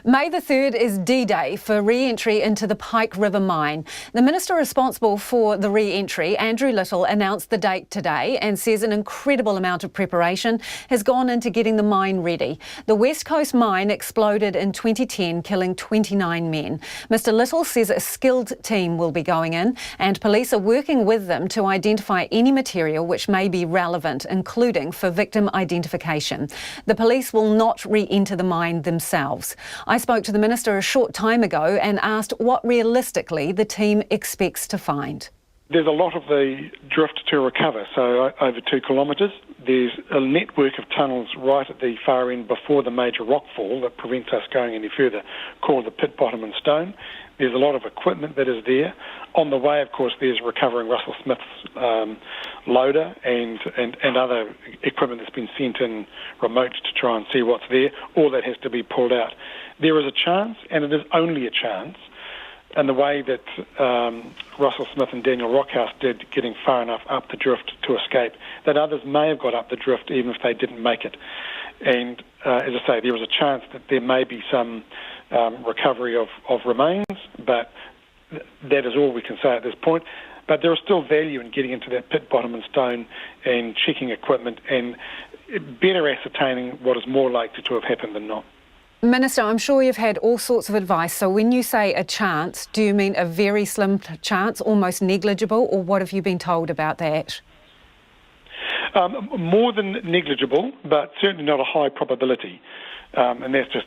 May the 3rd is D-Day for re-entry into the Pike River Mine. The minister responsible for the re-entry, Andrew Little, announced the date today and says an incredible amount of preparation has gone into getting the mine ready. The West Coast mine exploded in 2010, killing 29 men. Mr Little says a skilled team will be going in and police are working with them to identify any material which may be relevant, including for victim identification. The police will not re-enter the mine themselves. I spoke to the minister a short time ago and asked what realistically the team expects to find. There's a lot of the drift to recover, so over 2 kilometres. There's a network of tunnels right at the far end before the major rockfall that prevents us going any further, called the pit bottom and stone. There's a lot of equipment that is there. On the way, of course, there's recovering Russell Smith's loader and other equipment that's been sent in remote to try and see what's there. All that has to be pulled out. There is a chance, and it is only a chance, and the way that Russell Smith and Daniel Rockhouse did, getting far enough up the drift to escape, that others may have got up the drift even if they didn't make it. And as I say, there is a chance that there may be some recovery of remains, but that is all we can say at this point. But there is still value in getting into that pit bottom and stone and checking equipment and better ascertaining what is more likely to have happened than not. Minister, I'm sure you've had all sorts of advice. So when you say a chance, do you mean a very slim chance, almost negligible, or what have you been told about that? More than negligible, but certainly not a high probability. And that's just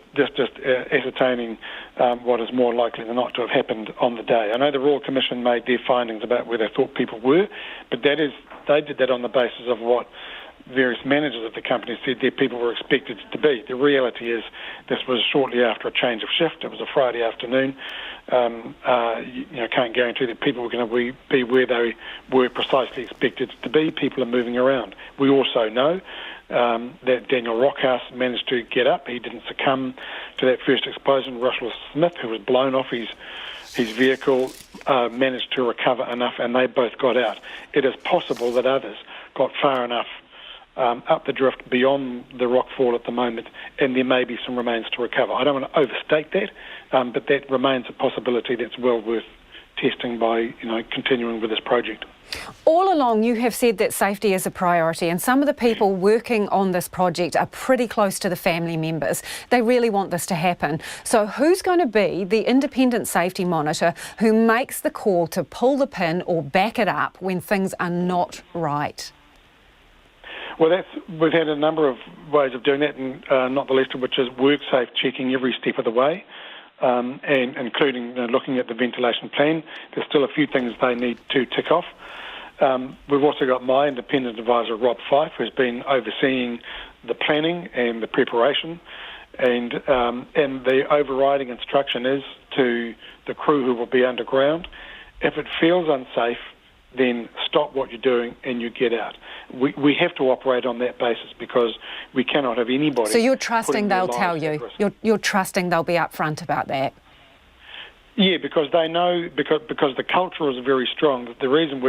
ascertaining what is more likely than not to have happened on the day. I know the Royal Commission made their findings about where they thought people were, but they did that on the basis of what various managers of the company said their people were expected to be. The reality is this was shortly after a change of shift. It was a Friday afternoon. Can't guarantee that people were going to be where they were precisely expected to be. People are moving around. We also know that Daniel Rockhouse managed to get up. He didn't succumb to that first explosion. Russell Smith, who was blown off his vehicle, managed to recover enough, and they both got out. It is possible that others got far enough up the drift beyond the rockfall at the moment, and there may be some remains to recover. I don't want to overstate that, but that remains a possibility that's well worth testing by continuing with this project. All along you have said that safety is a priority, and some of the people working on this project are pretty close to the family members. They really want this to happen. So who's going to be the independent safety monitor who makes the call to pull the pin or back it up when things are not right? Well, we've had a number of ways of doing that, and not the least of which is WorkSafe checking every step of the way, and including looking at the ventilation plan. There's still a few things they need to tick off. We've also got my independent advisor, Rob Fife, who's been overseeing the planning and the preparation, and the overriding instruction is to the crew who will be underground, if it feels unsafe, then stop what you're doing and you get out. We have to operate on that basis because we cannot have anybody... So you're trusting they'll tell you? You're trusting they'll be upfront about that? Yeah, because they know, because the culture is very strong. The reason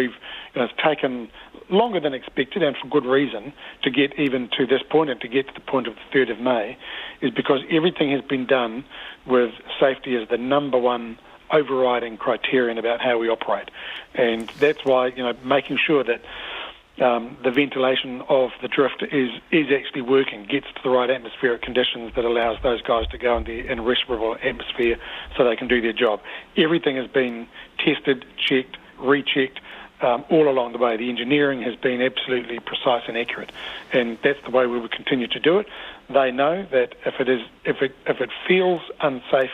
it's taken longer than expected, and for good reason, to get even to this point and to get to the point of the 3rd of May, is because everything has been done with safety as the number one overriding criterion about how we operate. And that's why, making sure that the ventilation of the drift is actually working, gets to the right atmospheric conditions that allows those guys to go in a respirable atmosphere so they can do their job. Everything has been tested, checked, rechecked, all along the way. The engineering has been absolutely precise and accurate, and that's the way we will continue to do it. They know that if it feels unsafe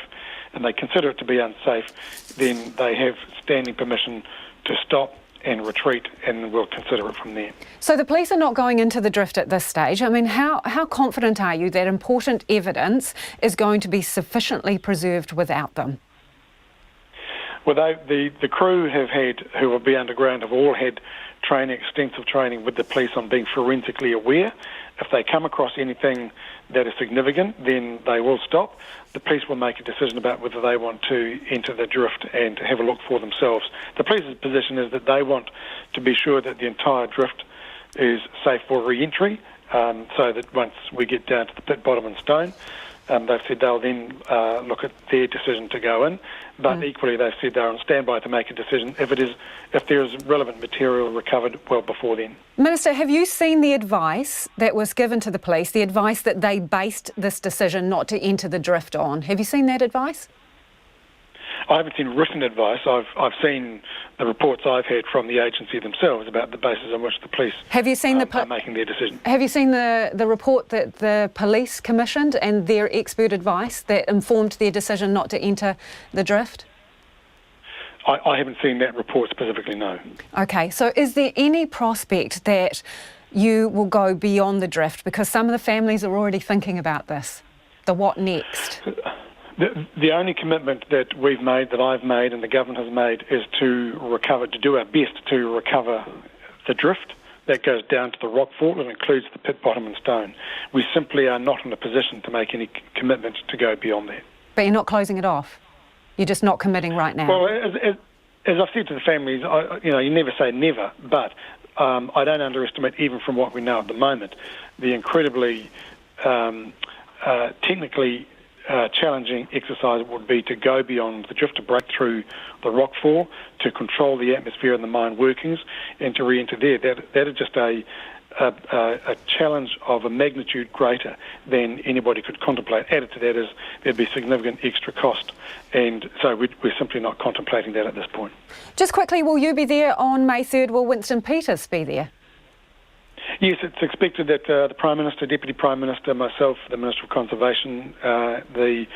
and they consider it to be unsafe, then they have standing permission to stop and retreat, and we'll consider it from there. So the police are not going into the drift at this stage. I mean, how confident are you that important evidence is going to be sufficiently preserved without them? Well, the crew who will be underground have all had extensive training with the police on being forensically aware. If they come across anything that is significant, then they will stop. The police will make a decision about whether they want to enter the drift and have a look for themselves. The police's position is that they want to be sure that the entire drift is safe for re-entry, so that once we get down to the pit bottom and stone, They've said they'll then look at their decision to go in, but equally they've said they're on standby to make a decision if there is relevant material recovered well before then. Minister, have you seen the advice that was given to the police, the advice that they based this decision not to enter the drift on? Have you seen that advice? I haven't seen written advice. I've seen the reports I've had from the agency themselves about the basis on which the police are making their decision. Have you seen the report that the police commissioned and their expert advice that informed their decision not to enter the drift? I haven't seen that report specifically, no. Okay, so is there any prospect that you will go beyond the drift? Because some of the families are already thinking about this. The what next? The only commitment that we've made, that I've made and the government has made, is to do our best to recover the drift that goes down to the rockfall and includes the pit bottom and stone. We simply are not in a position to make any commitment to go beyond that. But you're not closing it off? You're just not committing right now? Well, as I've said to the families, you never say never, but I don't underestimate, even from what we know at the moment, the incredibly technically challenging exercise would be to go beyond the drift, to break through the rockfall, to control the atmosphere and the mine workings, and to re-enter there. That is just a challenge of a magnitude greater than anybody could contemplate. Added to that is there'd be significant extra cost, and so we're simply not contemplating that at this point. Just quickly, will you be there on May 3rd? Will Winston Peters be there? Yes, it's expected that the Prime Minister, Deputy Prime Minister, myself, the Minister of Conservation, the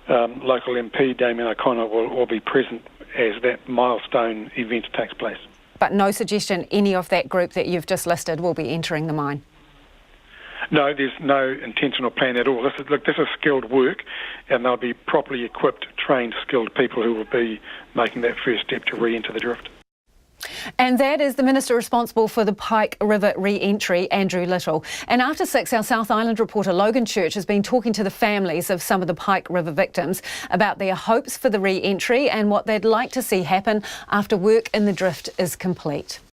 local MP, Damien O'Connor, will all be present as that milestone event takes place. But no suggestion any of that group that you've just listed will be entering the mine? No, there's no intention or plan at all. This is skilled work, and they'll be properly equipped, trained, skilled people who will be making that first step to re-enter the drift. And that is the Minister responsible for the Pike River re-entry, Andrew Little. And after 6, our South Island reporter Logan Church has been talking to the families of some of the Pike River victims about their hopes for the re-entry and what they'd like to see happen after work in the drift is complete.